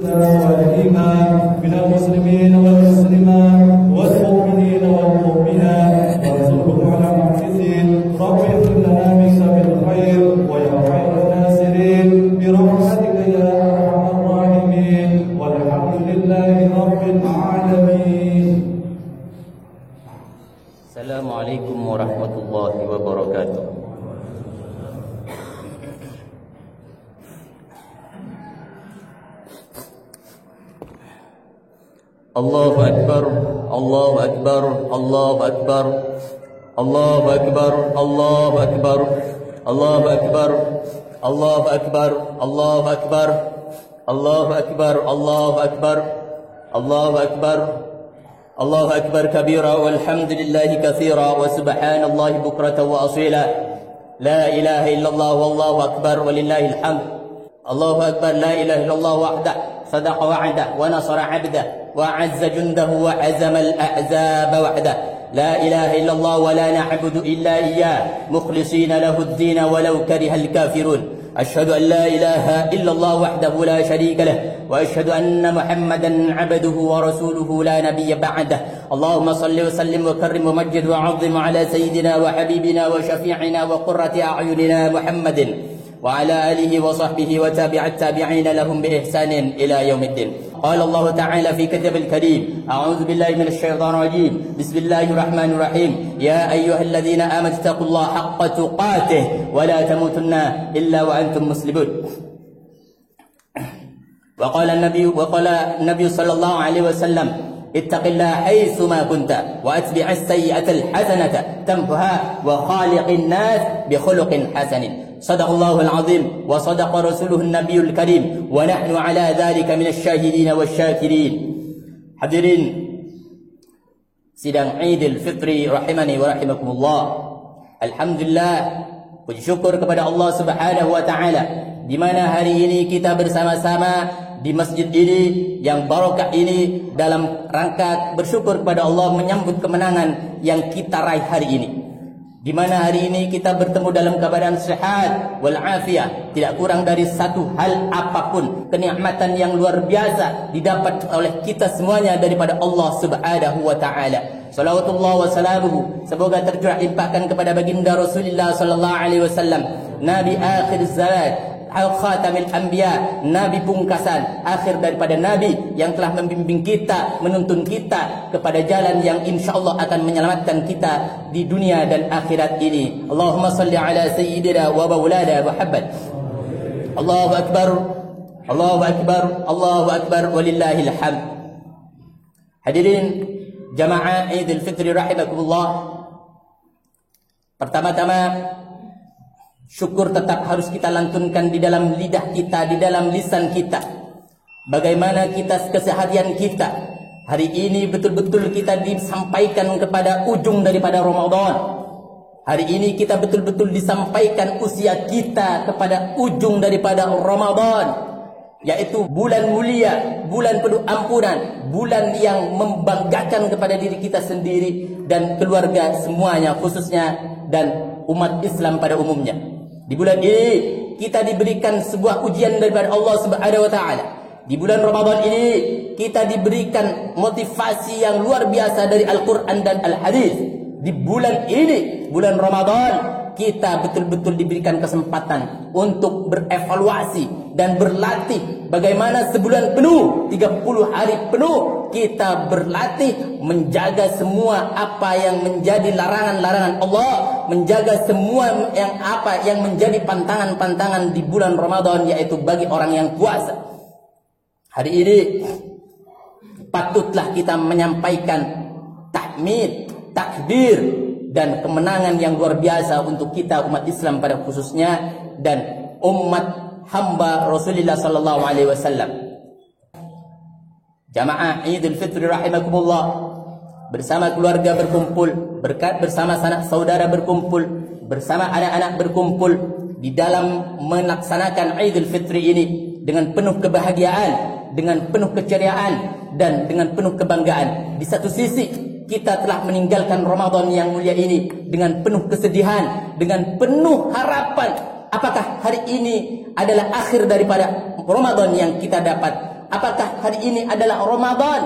والإيمان من المسلمين والمسلمات والمؤمنين والمؤمنات وارزقهم على المحسنين رب اغفر لنا منك بالخير ويا خير الناصرين برحمتك يا أرحم الراحمين والحمد لله رب العالمين. السلام عليكم ورحمة الله وبركاته. Allahu Akbar, Allahu Akbar, Allahu Akbar, Allahu Akbar, Allahu Akbar, Allahu Akbar, Allahu Akbar, Allahu Akbar, Allahu Akbar, Allahu Akbar, Allahu Akbar, Allahu Akbar kabira walhamdulillahi katsira wa subhanallahi bukratan wa asila. La ilaha illallah wallahu akbar walillahil hamd. Allahu akbar, la ilaha illallah wahdah صدق وعده ونصر عبده وعز جنده وعزم الأحزاب وحده. لا إله إلا الله ولا نعبد إلا إياه مخلصين له الدين ولو كره الكافرون. أشهد أن لا إله إلا الله وحده لا شريك له وأشهد أن محمدا عبده ورسوله لا نبي بعده. اللهم صل وسلم وكرم ومجد وعظم على سيدنا وحبيبنا وشفيعنا وقرة أعيننا محمد وعلى آله وصحبه وتابع التابعين لهم بإحسان إلى يوم الدين. قال الله تعالى في كتاب الكريم: أعوذ بالله من الشيطان الرجيم، بسم الله الرحمن الرحيم. يا أيها الذين آمنوا اتقوا الله حق تقاته ولا تموتن إلا وأنتم مسلمون. وقال النبي صلى الله عليه وسلم: اتق الله حيثما كنت وأتبع السيئة الحسنة تمحها وخالق الناس بخلق حسن. صدق الله العظيم وصدق رسوله النبي الكريم ونحن على ذلك من الشاهدين والشاكرين. Hadirin sidang Idul Fitri rahimani wa rahimakumullah. Alhamdulillah, puji syukur kepada Allah Subhanahu wa taala di mana hari ini kita bersama-sama di masjid ini yang barokah ini dalam rangka bersyukur kepada Allah menyambut kemenangan yang kita raih hari ini. Di mana hari ini kita bertemu dalam keadaan sehat wal afiyah, tidak kurang dari satu hal apapun, kenikmatan yang luar biasa didapat oleh kita semuanya daripada Allah Subhanahu wa taala. Salawatullah wa salamuhu semoga tercurah limpahkan kepada baginda Rasulullah sallallahu alaihi wasallam, nabi akhir zaman, khatamil anbiya, nabi pungkasan akhir daripada nabi yang telah membimbing kita, menuntun kita kepada jalan yang insyaallah akan menyelamatkan kita di dunia dan akhirat ini. Allahumma salli ala sayyidina wa maulana Muhammad. Allahu akbar, Allahu akbar, Allahu akbar walillahil hamd. Hadirin jamaah Idul Fitri rahimakumullah. Pertama-tama syukur tetap harus kita lantunkan di dalam lidah kita, di dalam lisan kita. Bagaimana kita keseharian kita hari ini betul-betul kita disampaikan kepada ujung daripada Ramadan. Hari ini kita betul-betul disampaikan usia kita kepada ujung daripada Ramadan, yaitu bulan mulia, bulan penuh ampunan, bulan yang membanggakan kepada diri kita sendiri dan keluarga semuanya khususnya dan umat Islam pada umumnya. Di bulan ini kita diberikan sebuah ujian daripada Allah Subhanahu wa taala. Di bulan Ramadan ini kita diberikan motivasi yang luar biasa dari Al-Qur'an dan Al-Hadis. Di bulan ini, bulan Ramadan, kita betul-betul diberikan kesempatan untuk berevaluasi dan berlatih bagaimana sebulan penuh, 30 hari penuh kita berlatih menjaga semua apa yang menjadi larangan-larangan Allah, menjaga semua yang menjadi pantangan-pantangan di bulan Ramadan, yaitu bagi orang yang puasa. Hari ini patutlah kita menyampaikan tahmid, takbir dan kemenangan yang luar biasa untuk kita umat Islam pada khususnya dan umat hamba Rasulullah sallallahu alaihi wasallam. Jamaah Idul Fitri rahimakumullah, bersama keluarga berkumpul, bersama sanak saudara berkumpul, bersama anak-anak berkumpul di dalam melaksanakan Idul Fitri ini dengan penuh kebahagiaan, dengan penuh keceriaan dan dengan penuh kebanggaan. Di satu sisi kita telah meninggalkan Ramadan yang mulia ini dengan penuh kesedihan, dengan penuh harapan. Apakah hari ini adalah akhir daripada Ramadan yang kita dapat? Apakah hari ini adalah Ramadan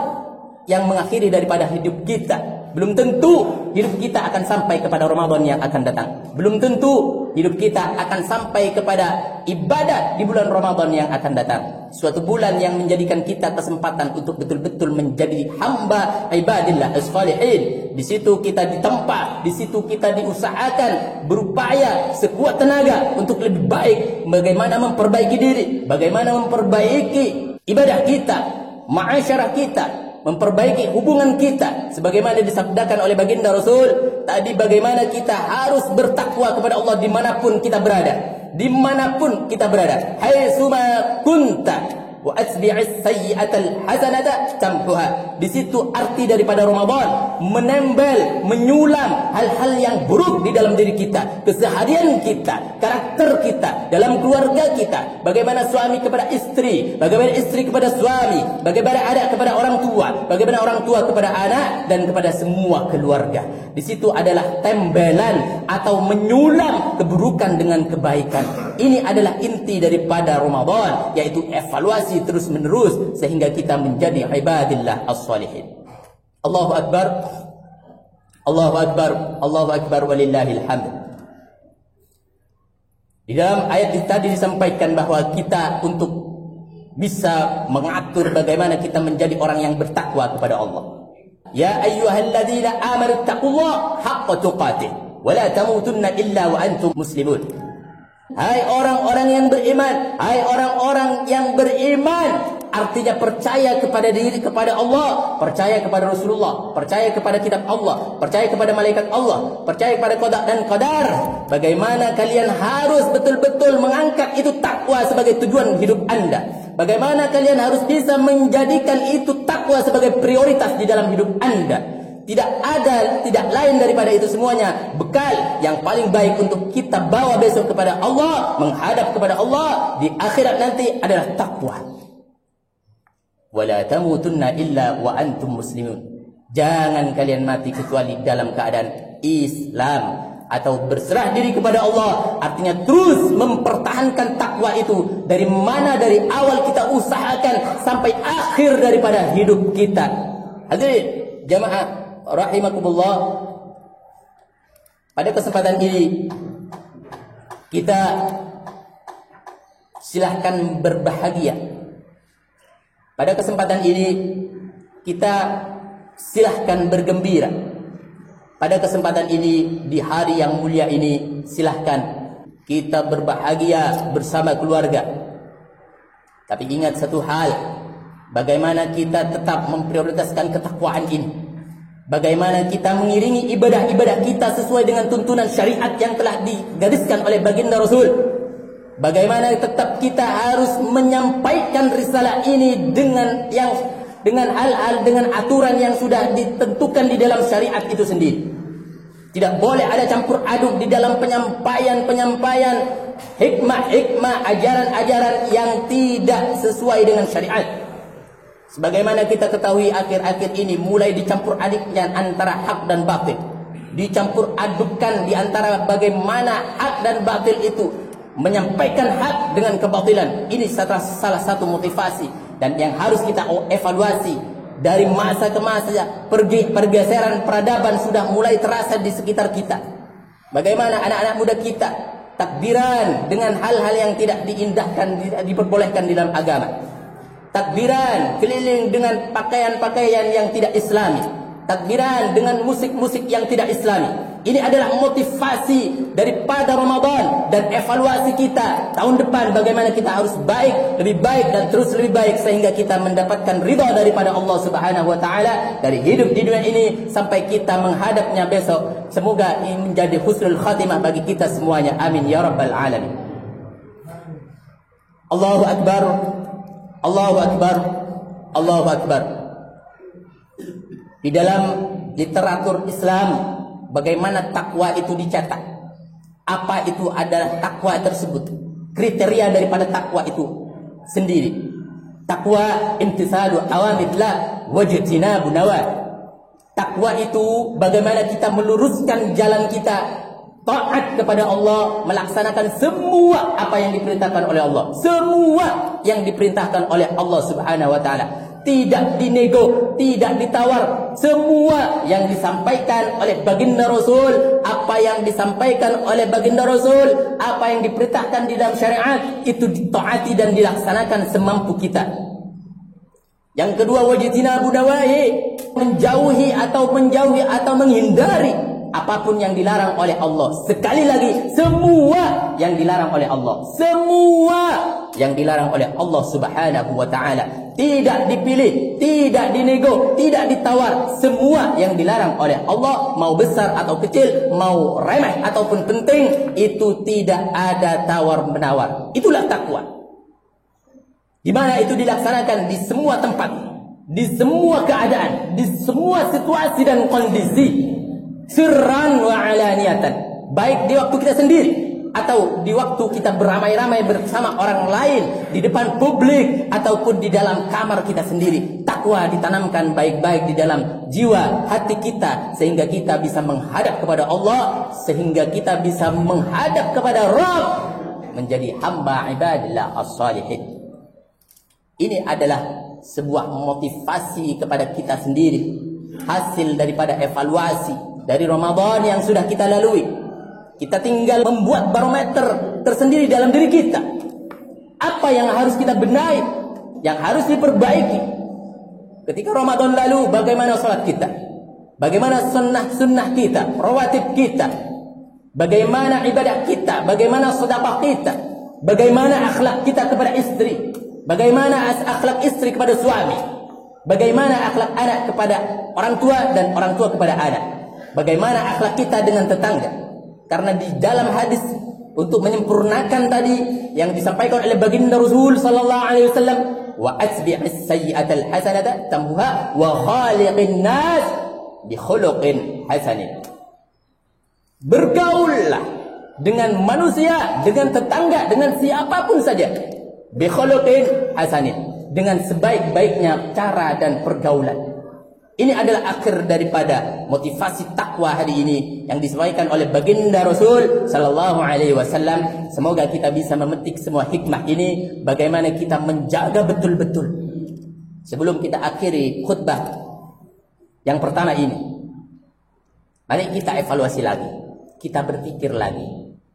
yang mengakhiri daripada hidup kita? Belum tentu hidup kita akan sampai kepada Ramadan yang akan datang. Belum tentu hidup kita akan sampai kepada ibadah di bulan Ramadan yang akan datang. Suatu bulan yang menjadikan kita kesempatan untuk betul-betul menjadi hamba ibadillah as-salihin. Di situ kita ditempa, di situ kita diusahakan, berupaya sekuat tenaga untuk lebih baik, bagaimana memperbaiki diri, bagaimana memperbaiki ibadah kita, ma'asyarah kita, memperbaiki hubungan kita sebagaimana disabdakan oleh baginda Rasul tadi, bagaimana kita harus bertakwa kepada Allah dimanapun kita berada. Dimanapun kita berada, haitsuma kunta wa atbi'is sayyi'atal hasanata tamhuha. Di situ arti daripada Ramadan, menempel, menyulam hal-hal yang buruk di dalam diri kita, keseharian kita, karakter kita, dalam keluarga kita, bagaimana suami kepada istri, bagaimana istri kepada suami, bagaimana anak kepada orang tua, bagaimana orang tua kepada anak, dan kepada semua keluarga. Di situ adalah tembelan atau menyulam keburukan dengan kebaikan. Ini adalah inti daripada Ramadan, yaitu evaluasi terus menerus sehingga kita menjadi ibadillah as-salihin. Allahu Akbar, Allahu Akbar, Allahu Akbar walillahil hamd. Di dalam ayat tadi disampaikan bahwa kita untuk bisa mengatur bagaimana kita menjadi orang yang bertakwa kepada Allah. Ya ayyuhalladzina amanu taqullaha haqqa tuqatih wa la tamutunna illa wa antum muslimun. Hai orang-orang yang beriman, hai orang-orang yang beriman, artinya percaya kepada diri, kepada Allah, percaya kepada Rasulullah, percaya kepada kitab Allah, percaya kepada malaikat Allah, percaya kepada qada dan qadar. Bagaimana kalian harus betul-betul mengangkat itu takwa sebagai tujuan hidup Anda. Bagaimana kalian harus bisa menjadikan itu takwa sebagai prioritas di dalam hidup Anda. Tidak lain daripada itu semuanya. Bekal yang paling baik untuk kita bawa besok kepada Allah, menghadap kepada Allah di akhirat nanti adalah takwa. Wala tamutunna illa wa antum muslimun. Jangan kalian mati kecuali dalam keadaan Islam atau berserah diri kepada Allah. Artinya terus mempertahankan takwa itu dari mana, dari awal kita usahakan sampai akhir daripada hidup kita. Hadirin jamaah rahimakumullah, pada kesempatan ini kita silahkan berbahagia. Pada kesempatan ini kita silahkan bergembira. Pada kesempatan ini di hari yang mulia ini silahkan kita berbahagia bersama keluarga. Tapi ingat satu hal, bagaimana kita tetap memprioritaskan ketakwaan ini. Bagaimana kita mengiringi ibadah-ibadah kita sesuai dengan tuntunan syariat yang telah digariskan oleh baginda Rasul. Bagaimana tetap kita harus menyampaikan risalah ini dengan hal-hal, dengan aturan yang sudah ditentukan di dalam syariat itu sendiri. Tidak boleh ada campur aduk di dalam penyampaian hikmah-hikmah, ajaran-ajaran yang tidak sesuai dengan syariat. Sebagaimana kita ketahui akhir-akhir ini mulai dicampur adukkan antara hak dan batil. Dicampur adukkan di antara bagaimana hak dan batil itu, menyampaikan hak dengan kebatilan. Ini salah satu motivasi dan yang harus kita evaluasi. Dari masa ke masa pergeseran peradaban sudah mulai terasa di sekitar kita. Bagaimana anak-anak muda kita takbiran dengan hal-hal yang tidak diindahkan, tidak diperbolehkan di dalam agama. Takbiran keliling dengan pakaian-pakaian yang tidak islami. Takbiran dengan musik-musik yang tidak islami. Ini adalah motivasi daripada Ramadan dan evaluasi kita tahun depan bagaimana kita harus lebih baik dan terus lebih baik sehingga kita mendapatkan ridha daripada Allah Subhanahu wa taala dari hidup di dunia ini sampai kita menghadapnya besok. Semoga ini menjadi husnul khatimah bagi kita semuanya. Amin ya rabbal alamin. Allahu akbar. Allahu akbar. Allahu akbar. Di dalam literatur Islam bagaimana takwa itu dicatat? Apa itu adalah takwa tersebut? Kriteria daripada takwa itu sendiri. Takwa imtithalu awamirillah wajtinabu nawahi. Takwa itu bagaimana kita meluruskan jalan kita, taat kepada Allah, melaksanakan semua apa yang diperintahkan oleh Allah. Semua yang diperintahkan oleh Allah Subhanahu wa taala. Tidak dinego, tidak ditawar. Semua yang disampaikan oleh baginda Rasul, apa yang disampaikan oleh baginda Rasul, apa yang diperintahkan di dalam syariat, itu ditaati dan dilaksanakan semampu kita. Yang kedua, wajtinabu nawahi, menjauhi atau menghindari apapun yang dilarang oleh Allah. Sekali lagi, semua yang dilarang oleh Allah. Semua yang dilarang oleh Allah Subhanahu wa taala. Tidak dipilih, tidak dinego, tidak ditawar. Semua yang dilarang oleh Allah, mau besar atau kecil, mau remeh ataupun penting, itu tidak ada tawar-menawar. Itulah takwa. Di mana itu dilaksanakan di semua tempat, di semua keadaan, di semua situasi dan kondisi. Sirran wa alaniyatan, baik di waktu kita sendiri atau di waktu kita beramai-ramai bersama orang lain, di depan publik ataupun di dalam kamar kita sendiri. Takwa ditanamkan baik-baik di dalam jiwa hati kita, sehingga kita bisa menghadap kepada Allah, sehingga kita bisa menghadap kepada Rabb, menjadi hamba ibadillah as-salihin. Ini adalah sebuah motivasi kepada kita sendiri, hasil daripada evaluasi dari Ramadan yang sudah kita lalui. Kita tinggal membuat barometer tersendiri dalam diri kita. Apa yang harus kita benahi, yang harus diperbaiki. Ketika Ramadan lalu, bagaimana salat kita? Bagaimana sunnah-sunnah kita, rawatib kita? Bagaimana ibadah kita? Bagaimana sedekah kita? Bagaimana akhlak kita kepada istri? Bagaimana akhlak istri kepada suami? Bagaimana akhlak anak kepada orang tua dan orang tua kepada anak? Bagaimana akhlak kita dengan tetangga? Karena di dalam hadis untuk menyempurnakan tadi yang disampaikan oleh baginda Rasul sallallahu alaihi wasallam, wa atbi'is sayyi'atal hasanata tamhuha wa khaliqin nas bi khuluqin hasanin. Bergaullah dengan manusia, dengan tetangga, dengan siapapun saja, bi khuluqin hasanin, dengan sebaik-baiknya cara dan pergaulan. Ini adalah akhir daripada motivasi takwa hari ini yang disampaikan oleh baginda Rasul sallallahu alaihi wasallam. Semoga kita bisa memetik semua hikmah ini, bagaimana kita menjaga betul-betul. Sebelum kita akhiri khutbah yang pertama ini, mari kita evaluasi lagi. Kita berpikir lagi.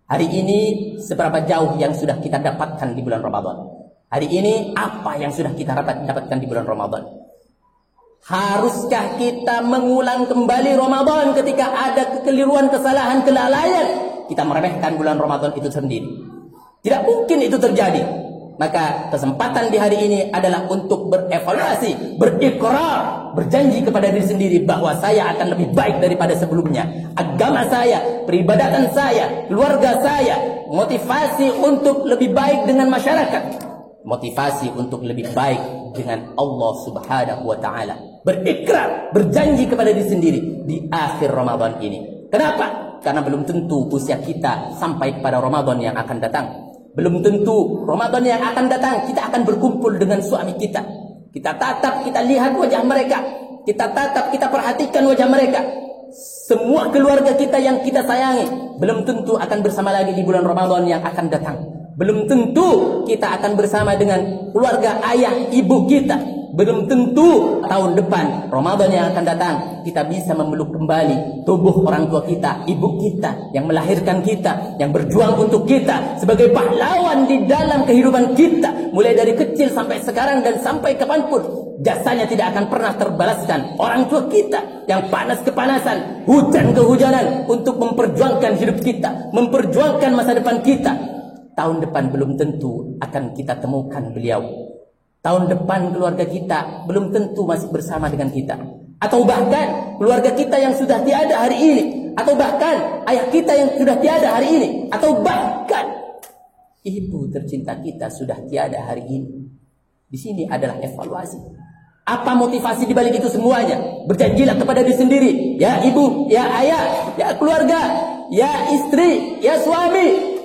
Hari ini seberapa jauh yang sudah kita dapatkan di bulan Ramadan? Hari ini apa yang sudah kita dapatkan di bulan Ramadan? Haruskah kita mengulang kembali Ramadan ketika ada kekeliruan, kesalahan, kelalaian? Kita meremehkan bulan Ramadan itu sendiri. Tidak mungkin itu terjadi. Maka kesempatan di hari ini adalah untuk berevaluasi, berikrar, berjanji kepada diri sendiri bahwa saya akan lebih baik daripada sebelumnya. Agama saya, peribadatan saya, keluarga saya, motivasi untuk lebih baik dengan masyarakat, motivasi untuk lebih baik dengan Allah Subhanahu wa taala. Berikrar, berjanji kepada diri sendiri di akhir Ramadan ini. Kenapa? Karena belum tentu usia kita sampai kepada Ramadan yang akan datang. Belum tentu Ramadan yang akan datang kita akan berkumpul dengan suami kita. Kita tatap, kita lihat wajah mereka. Kita tatap, kita perhatikan wajah mereka. Semua keluarga kita yang kita sayangi belum tentu akan bersama lagi di bulan Ramadan yang akan datang. Belum tentu kita akan bersama dengan keluarga ayah ibu kita. Belum tentu tahun depan Ramadan yang akan datang kita bisa memeluk kembali tubuh orang tua kita, ibu kita yang melahirkan kita, yang berjuang untuk kita sebagai pahlawan di dalam kehidupan kita, mulai dari kecil sampai sekarang dan sampai kapanpun. Jasanya tidak akan pernah terbalaskan. Orang tua kita yang panas kepanasan, hujan kehujanan untuk memperjuangkan hidup kita, memperjuangkan masa depan kita. Tahun depan belum tentu akan kita temukan beliau. Tahun depan keluarga kita belum tentu masih bersama dengan kita. Atau bahkan keluarga kita yang sudah tiada hari ini. Atau bahkan ayah kita yang sudah tiada hari ini. Atau bahkan ibu tercinta kita sudah tiada hari ini. Di sini adalah evaluasi. Apa motivasi dibalik itu semuanya? Berjanjilah kepada diri sendiri. Ya ibu, ya ayah, ya keluarga, ya istri, ya suami.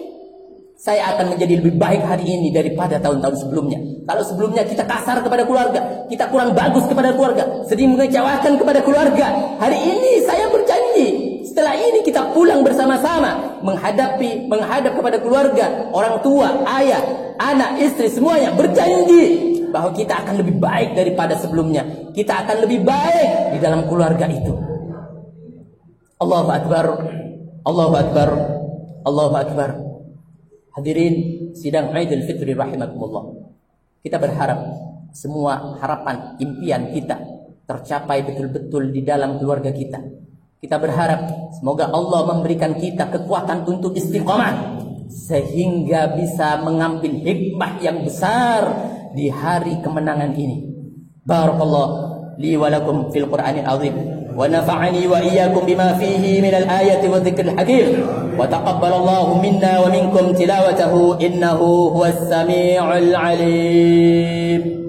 Saya akan menjadi lebih baik hari ini daripada tahun-tahun sebelumnya. Kalau sebelumnya kita kasar kepada keluarga, kita kurang bagus kepada keluarga, sedih mengecewakan kepada keluarga, hari ini saya berjanji, setelah ini kita kita pulang bersama-sama menghadap kepada keluarga, orang tua, ayah, anak, istri, semuanya berjanji bahwa kita akan lebih baik daripada sebelumnya. Kita akan lebih baik di dalam keluarga itu. Allahu Akbar, Allahu Akbar, Allahu Akbar. Hadirin sidang Idul Fitri rahimakumullah. Kita berharap semua harapan, impian kita tercapai betul-betul di dalam keluarga kita. Kita berharap semoga Allah memberikan kita kekuatan untuk istiqamah sehingga bisa mengambil hikmah yang besar di hari kemenangan ini. Barakallahu li wa lakum fil Qur'anil azim wa nafa'ani wa iyyakum bima fihi minal ayati wa dzikril hakim wa taqabbalallahu minna wa minkum tilawatahu innahu huwas samiul alim.